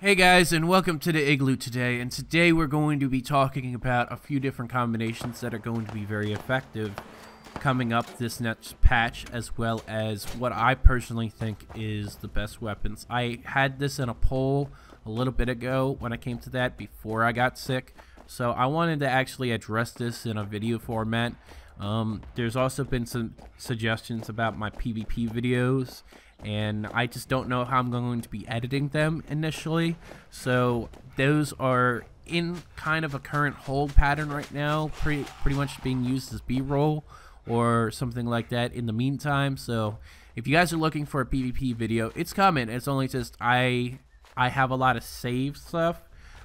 Hey guys, and welcome to the Igloo today, and today we're going to be talking about a few different combinations that are going to be very effective coming up this next patch, as well as what I personally think is the best weapons. I had this in a poll a little bit ago when I came to that before I got sick, so I wanted to actually address this in a video format. There's also been some suggestions about my PvP videos, and I just don't know how I'm going to be editing them initially, so those are in kind of a current hold pattern right now, pretty much being used as B-roll or something like that in the meantime. So if you guys are looking for a PvP video, it's coming. It's only just I have a lot of saved stuff,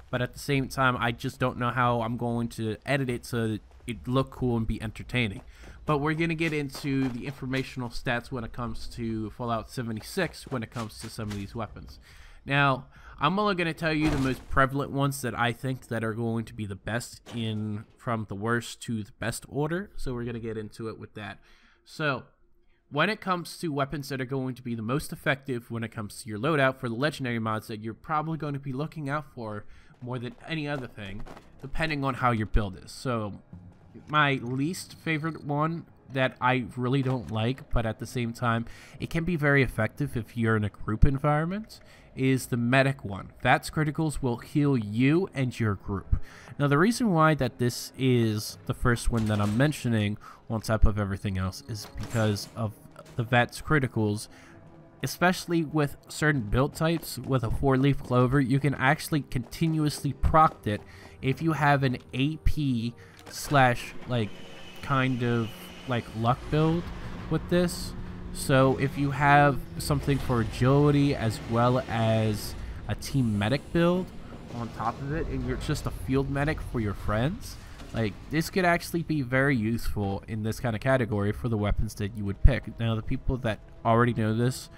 but at the same time I just don't know how I'm going to edit it so that it look cool and be entertaining. But we're going to get into the informational stats when it comes to Fallout 76 when it comes to some of these weapons. Now, I'm only going to tell you the most prevalent ones that I think that are going to be the best in from the worst to the best order. So we're going to get into it with that. So when it comes to weapons that are going to be the most effective when it comes to your loadout for the legendary mods that you're probably going to be looking out for more than any other thing, depending on how your build is. So my least favorite one that I really don't like, but at the same time it can be very effective if you're in a group environment, is the medic one. VATS criticals will heal you and your group. Now the reason why that this is the first one that I'm mentioning on top of everything else is because of the VATS criticals. Especially with certain build types, with a 4-leaf clover, you can actually continuously proc it if you have an AP slash kind of luck build with this. So if you have something for agility as well as a team medic build on top of it, and you're just a field medic for your friends, this could actually be very useful in this kind of category for the weapons that you would pick. Now the people that already know this,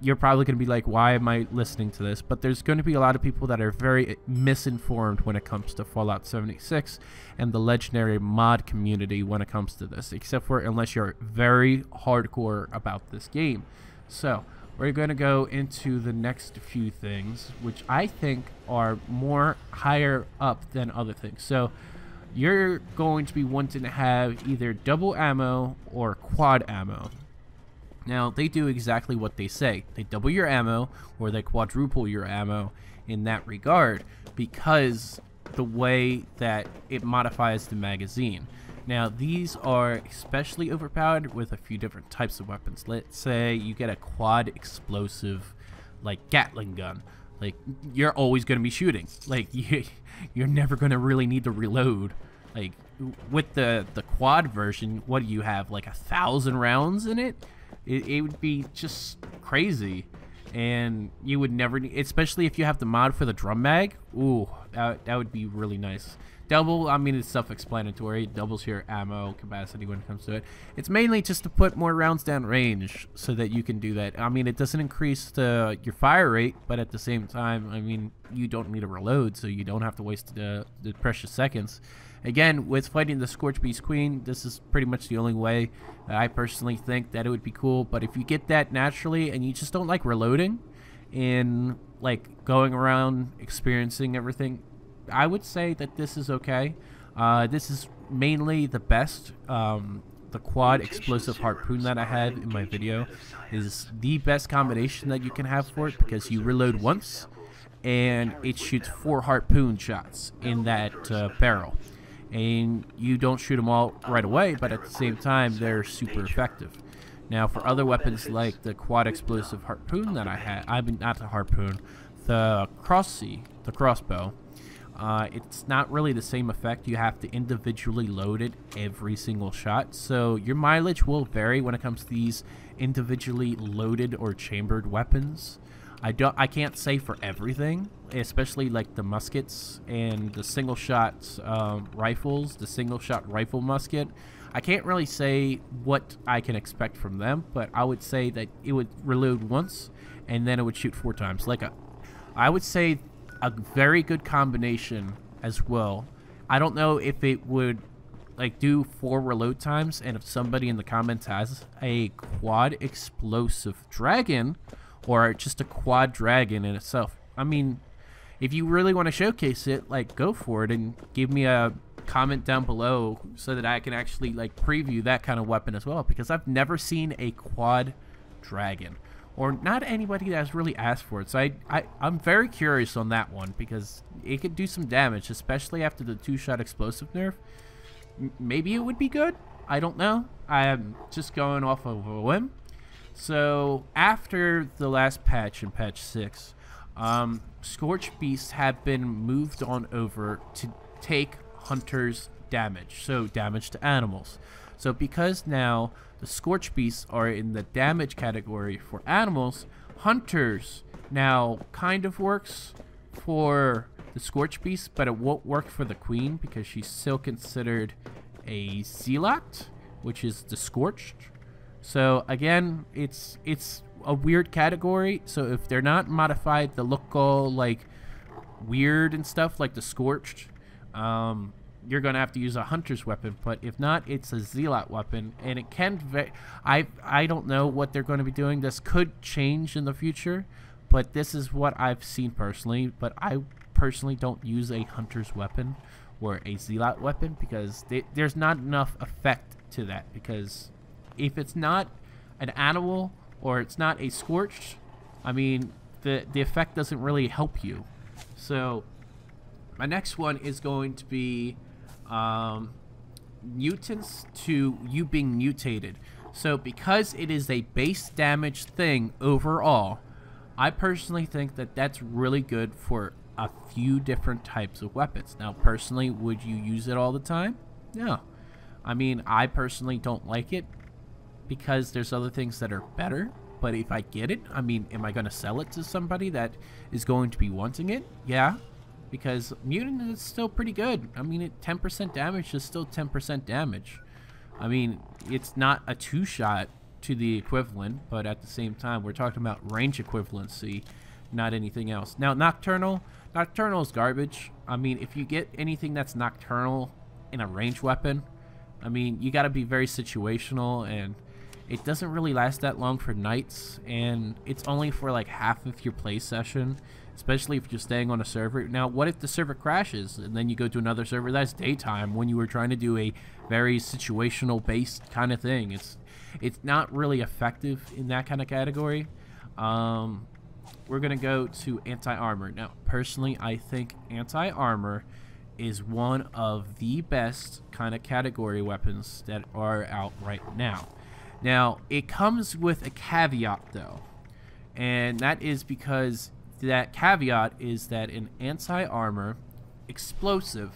you're probably going to be like, why am I listening to this? But there's going to be a lot of people that are very misinformed when it comes to Fallout 76 and the legendary mod community when it comes to this, except for unless you're very hardcore about this game. So we're going to go into the next few things, which I think are more higher up than other things. So you're going to be wanting to have either double ammo or quad ammo. Now, they do exactly what they say. They double your ammo, or they quadruple your ammo in that regard, because the way that it modifies the magazine. Now, these are especially overpowered with a few different types of weapons. Let's say you get a quad explosive, like Gatling gun. You're always going to be shooting. You're never going to really need to reload. With the quad version, what do you have, 1,000 rounds in it? It would be just crazy, and you would never need, especially if you have the mod for the drum mag. Ooh, that would be really nice. Double, I mean, it's self-explanatory. It doubles your ammo capacity when it comes to it. It's mainly just to put more rounds down range so that you can do that. I mean, it doesn't increase your fire rate, but at the same time, I mean, you don't need to reload, so you don't have to waste the precious seconds. Again, with fighting the Scorch Beast Queen, this is pretty much the only way I personally think that it would be cool. But if you get that naturally and you just don't like reloading and going around experiencing everything, I would say that this is okay. This is mainly the best. The quad explosive harpoon that I had in my video is the best combination that you can have for it, because you reload once and it shoots 4 harpoon shots in that barrel. And you don't shoot them all right away, but at the same time they're super effective. Now for other weapons like the quad explosive harpoon that I had, not the harpoon, the crossbow, it's not really the same effect. You have to individually load it every single shot, so your mileage will vary when it comes to these individually loaded or chambered weapons. I can't say for everything, especially the muskets and the single shot rifles, the single shot rifle musket. I can't really say what I can expect from them, but I would say that it would reload once and then it would shoot 4 times. I would say a very good combination as well. I don't know if it would do 4 reload times, and if somebody in the comments has a quad explosive dragon or just a quad dragon in itself, I mean, if you really want to showcase it, like, go for it and give me a comment down below so that I can actually, like, preview that kind of weapon as well, because I've never seen a quad dragon, or not anybody that's really asked for it. So I'm very curious on that one, because it could do some damage, especially after the 2-shot explosive nerf. Maybe it would be good. I don't know. I am just going off of a whim. So after the last patch in patch 6, Scorch Beasts have been moved on over to take hunters damage, so damage to animals. So because now the Scorch Beasts are in the damage category for animals, hunters now kind of works for the Scorch Beast, but it won't work for the queen because she's still considered a zealot, which is the scorched. So again, it's a weird category. So if they're not modified to look all like weird and stuff like the scorched, you're gonna have to use a hunter's weapon. But if not, it's a zealot weapon, and it can I don't know what they're going to be doing. This could change in the future, but this is what I've seen personally. But I personally don't use a hunter's weapon or a zealot weapon because there's not enough effect to that. Because if it's not an animal or it's not a scorched, I mean, the effect doesn't really help you. So my next one is going to be mutants to you being mutated. So because it is a base damage thing overall, I personally think that that's really good for a few different types of weapons. Now personally, would you use it all the time? No. I mean, I personally don't like it because there's other things that are better. But if I get it, I mean, am I going to sell it to somebody that is going to be wanting it? Yeah, because mutant is still pretty good. I mean, 10% damage is still 10% damage. I mean, it's not a 2-shot to the equivalent, but at the same time, we're talking about range equivalency, not anything else. Now, Nocturnal is garbage. I mean, if you get anything that's Nocturnal in a range weapon, I mean, you got to be very situational, and it doesn't really last that long for nights, and it's only for like half of your play session, especially if you're staying on a server. Now, what if the server crashes and then you go to another server that's daytime when you were trying to do a very situational based kind of thing? It's not really effective in that kind of category. We're gonna go to anti-armor. Now, personally, I think anti-armor is one of the best kind of category weapons that are out right now. Now, it comes with a caveat though, and that is because that caveat is that an anti-armor explosive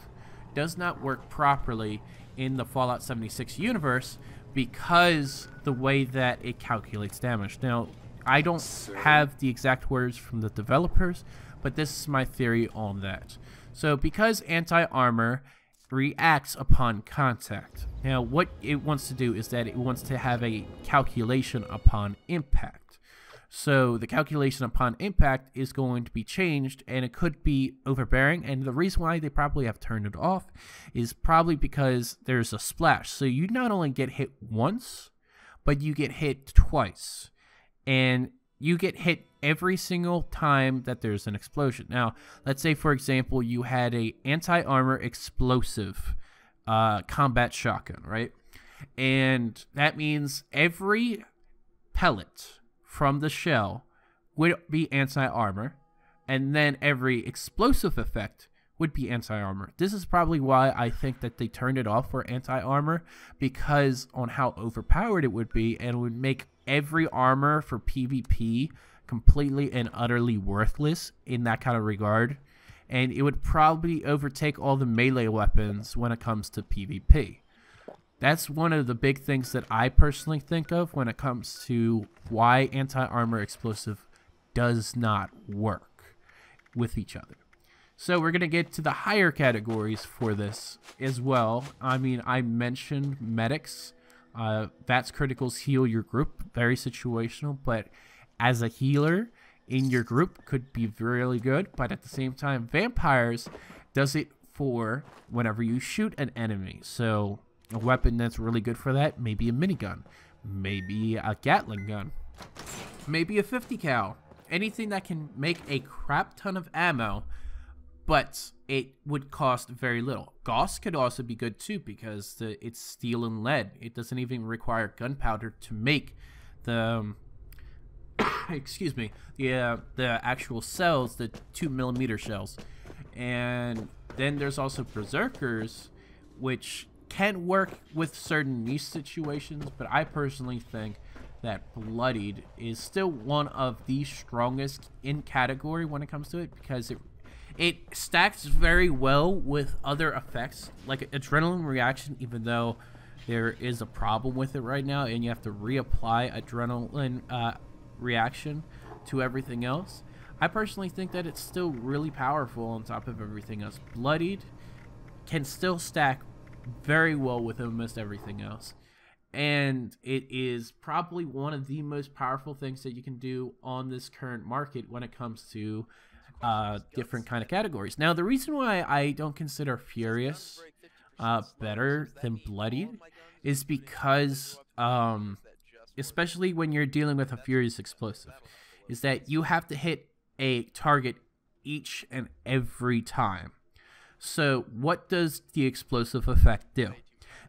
does not work properly in the Fallout 76 universe because the way that it calculates damage. Now, I don't have the exact words from the developers, but this is my theory on that. So because anti-armor reacts upon contact, now what it wants to do is that it wants to have a calculation upon impact. So the calculation upon impact is going to be changed, and it could be overbearing, and the reason why they probably have turned it off is probably because there's a splash. So you not only get hit once, but you get hit twice, and you get hit every single time that there's an explosion. Now, let's say, for example, you had a anti-armor explosive combat shotgun, right? And that means every pellet from the shell would be anti-armor, and then every explosive effect would be anti-armor. This is probably why I think that they turned it off for anti-armor, because on how overpowered it would be, and it would make every armor for PvP completely and utterly worthless in that kind of regard, and it would probably overtake all the melee weapons when it comes to PvP. That's one of the big things that I personally think of when it comes to why anti-armor explosive does not work with each other. So we're going to get to the higher categories for this as well. I mean, I mentioned medics. That's criticals heal your group, very situational, but as a healer in your group could be really good. But at the same time, vampires does it for whenever you shoot an enemy. So a weapon that's really good for that, maybe a minigun, maybe a Gatling gun, maybe a 50 cal. anything that can make a crap ton of ammo, but it would cost very little. Gauss could also be good too because it's steel and lead. It doesn't even require gunpowder to make the excuse me, the actual cells, the 2mm shells. And then there's also berserkers, which can work with certain niche situations, but I personally think that Bloodied is still one of the strongest in category when it comes to it, because it stacks very well with other effects like adrenaline reaction, even though there is a problem with it right now and you have to reapply adrenaline reaction to everything else. I personally think that it's still really powerful on top of everything else. Bloodied can still stack very well with almost everything else, and it is probably one of the most powerful things that you can do on this current market when it comes to different kind of categories. Now, the reason why I don't consider Furious better than Bloodied is because especially when you're dealing with a Furious Explosive, is that you have to hit a target each and every time. So what does the explosive effect do?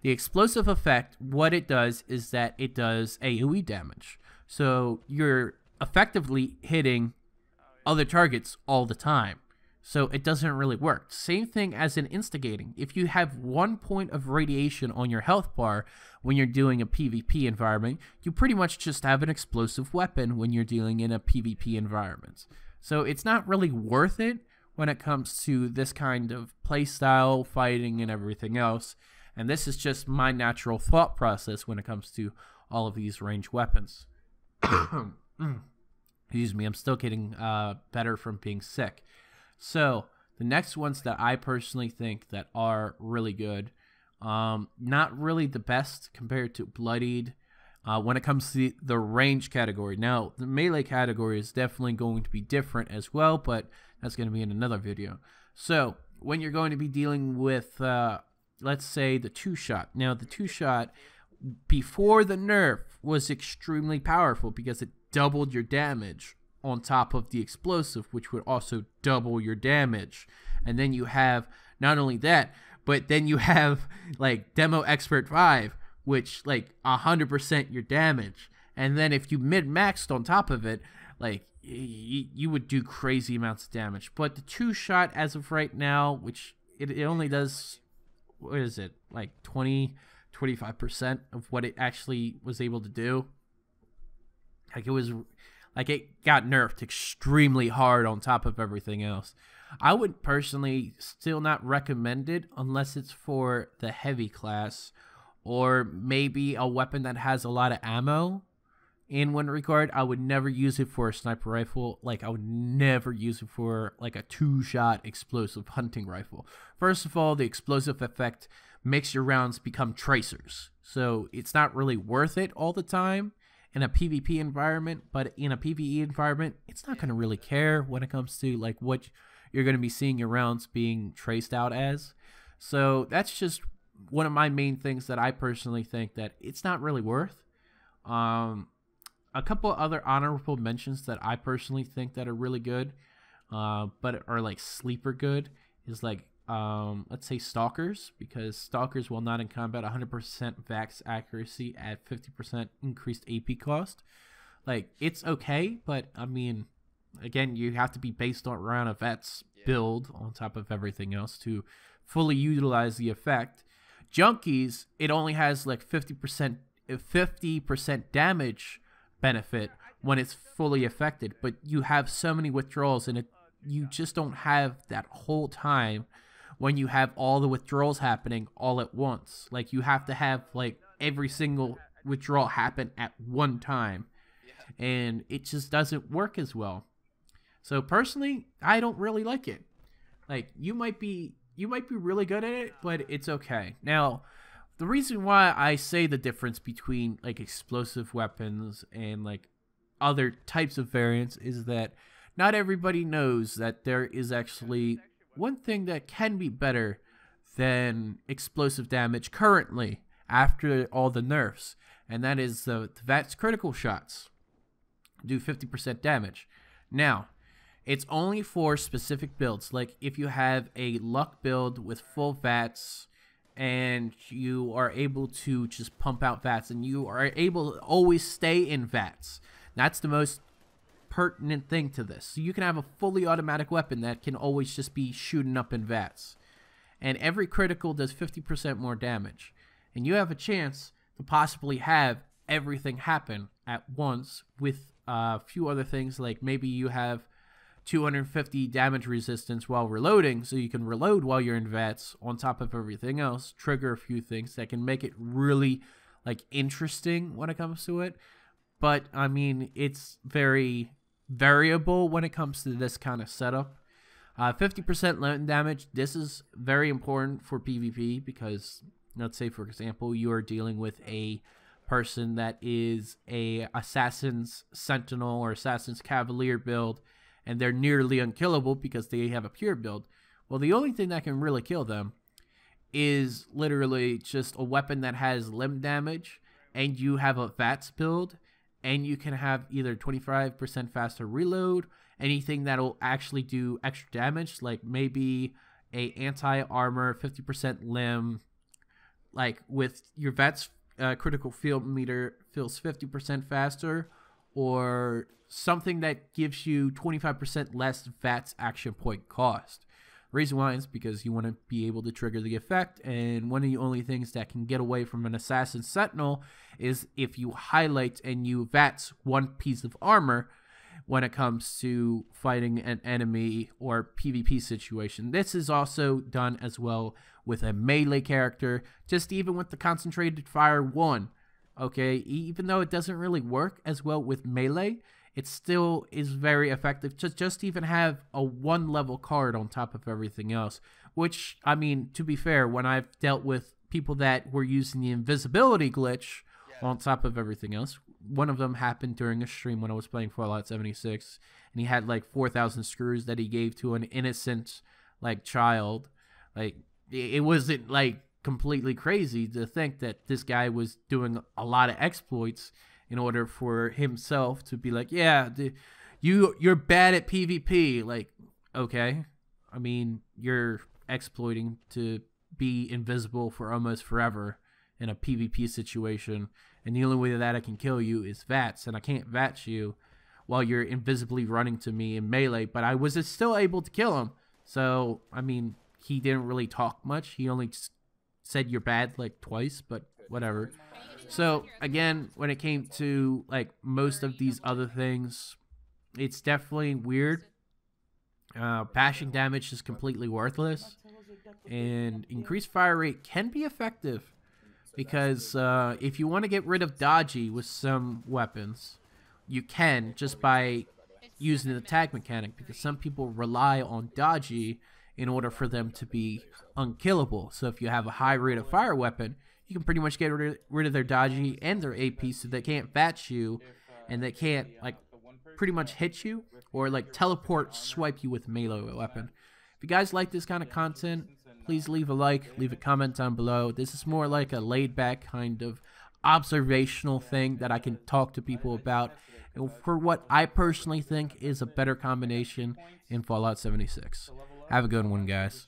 The explosive effect, what it does is that it does AoE damage. So you're effectively hitting other targets all the time. So it doesn't really work. Same thing as in instigating. If you have 1 point of radiation on your health bar when you're doing a PvP environment, you pretty much just have an explosive weapon when you're dealing in a PvP environment. So it's not really worth it when it comes to this kind of playstyle, fighting, and everything else. And this is just my natural thought process when it comes to all of these ranged weapons. Excuse me, I'm still getting better from being sick. So the next ones that I personally think that are really good, not really the best compared to Bloodied when it comes to the range category. Now, the melee category is definitely going to be different as well, but that's going to be in another video. So when you're going to be dealing with, let's say, the 2-shot. Now, the 2-shot, before the nerf, was extremely powerful because it doubled your damage on top of the explosive, which would also double your damage. And then you have not only that, but then you have like Demo Expert 5, which like 100% your damage. And then if you mid-maxed on top of it, like you would do crazy amounts of damage. But the 2-shot as of right now, which it only does, what is it, like 20-25% of what it actually was able to do. Like it got nerfed extremely hard on top of everything else. I would personally still not recommend it unless it's for the heavy class, or maybe a weapon that has a lot of ammo. In one regard, I would never use it for a sniper rifle. Like, I would never use it for like a 2-shot explosive hunting rifle. First of all, the explosive effect makes your rounds become tracers, so it's not really worth it all the time in a PvP environment. But in a PvE environment, it's not going to really care when it comes to like what you're going to be seeing your rounds being traced out as. So that's just one of my main things that I personally think that it's not really worth. A couple other honorable mentions that I personally think that are really good, but are like sleeper good, is like let's say Stalkers, because Stalkers, while not in combat, 100% Vax accuracy at 50% increased AP cost. Like, it's okay, but I mean, again, you have to be based around a Vet's build on top of everything else to fully utilize the effect. Junkies, it only has like 50% damage benefit when it's fully affected, but you have so many withdrawals, and you just don't have that whole time when you have all the withdrawals happening all at once. Like, you have to have like every single withdrawal happen at one time, and it just doesn't work as well. So personally, I don't really like it. Like, you might be really good at it, but it's okay. Now, the reason why I say the difference between like explosive weapons and like other types of variants is that not everybody knows that there is actually one thing that can be better than explosive damage currently after all the nerfs, and that is the VATS critical shots do 50% damage. Now, it's only for specific builds. Like if you have a luck build with full VATS and you are able to just pump out VATS and you are able to always stay in VATS. That's the most pertinent thing to this. So you can have a fully automatic weapon that can always just be shooting up in VATS. And every critical does 50% more damage. And you have a chance to possibly have everything happen at once with a few other things, like maybe you have 250 damage resistance while reloading, so you can reload while you're in VATS on top of everything else, trigger a few things that can make it really like interesting when it comes to it. But I mean, it's very variable when it comes to this kind of setup. 50% limit damage. This is very important for PvP because, let's say for example, you are dealing with a person that is a Assassin's Sentinel or Assassin's Cavalier build, and they're nearly unkillable because they have a pure build. Well, the only thing that can really kill them is literally just a weapon that has limb damage, and you have a VATS build, and you can have either 25% faster reload, anything that'll actually do extra damage, like maybe a anti-armor, 50% limb, like with your VATS critical field meter feels 50% faster, or something that gives you 25% less VATS action point cost. Reason why is because you want to be able to trigger the effect, and one of the only things that can get away from an Assassin Sentinel is if you highlight and you VATS one piece of armor when it comes to fighting an enemy or PvP situation. This is also done as well with a melee character, just even with the Concentrated Fire 1. Okay, even though it doesn't really work as well with melee, it still is very effective to just even have a 1-level card on top of everything else. Which, I mean, to be fair, when I've dealt with people that were using the invisibility glitch on top of everything else, one of them happened during a stream when I was playing Fallout 76, and he had like 4,000 screws that he gave to an innocent like child. Like, it wasn't like completely crazy to think that this guy was doing a lot of exploits in order for himself to be like, yeah, you're bad at PvP. Like, okay, I mean, you're exploiting to be invisible for almost forever in a PvP situation, and the only way that I can kill you is VATS, and I can't VATS you while you're invisibly running to me in melee, but I was still able to kill him. So, I mean, he didn't really talk much. He only said you're bad like twice, but whatever. So again, when it came to like most of these other things, it's definitely weird. Bashing damage is completely worthless, and increased fire rate can be effective because if you want to get rid of dodgy with some weapons, you can just by using the tag mechanic, because some people rely on dodgy in order for them to be unkillable. So if you have a high rate of fire weapon, you can pretty much get rid of their dodgy and their AP, so they can't VATS you, and they can't like pretty much hit you or like teleport swipe you with a melee weapon. If you guys like this kind of content, please leave a like, leave a comment down below. This is more like a laid back kind of observational thing that I can talk to people about, and for what I personally think is a better combination in Fallout 76. Have a good one, guys.